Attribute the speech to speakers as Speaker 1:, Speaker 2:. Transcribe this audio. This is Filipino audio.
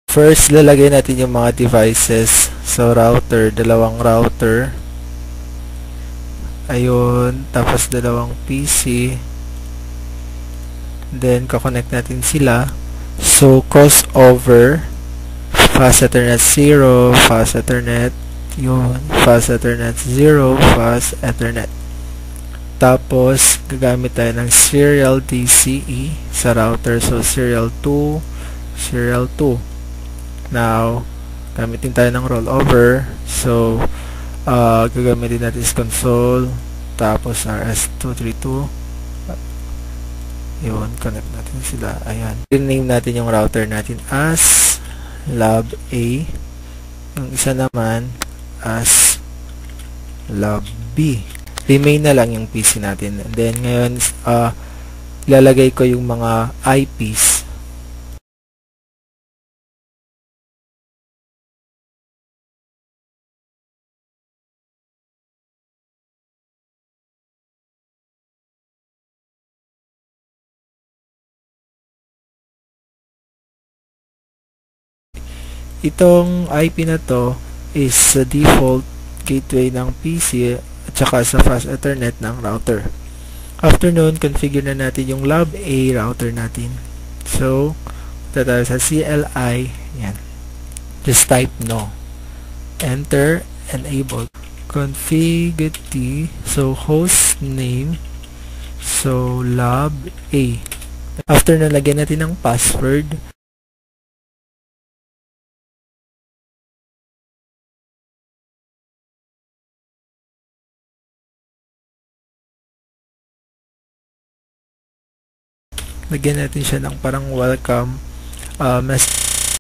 Speaker 1: First, lalagay natin yung mga devices. So, router, dalawang router. Ayun, tapos dalawang PC. Then, kakonect natin sila. So, crossover, fast Ethernet 0, fast Ethernet, yun, fast Ethernet 0, fast Ethernet. Tapos, gagamit tayo ng serial DCE sa router. So, serial 2, serial 2. Now, gamitin tayo ng rollover. So, gagamitin natin is console, tapos RS232. Yun, connect natin sila. Ayan. Rename natin yung router natin as Lab A. Yung isa naman as Lab B. Remain na lang yung PC natin. And then, ngayon, ilalagay ko yung mga IPs. Itong IP na to is sa default gateway ng PC at saka sa fast Ethernet ng router. After nun, configure na natin yung Lab A router natin. So, punta tayo sa CLI. Yan. Just type no. Enter, enable. Config T. So, host name. So, Lab A. After na, lagyan natin ng password. Lagyan natin siya ng parang welcome message.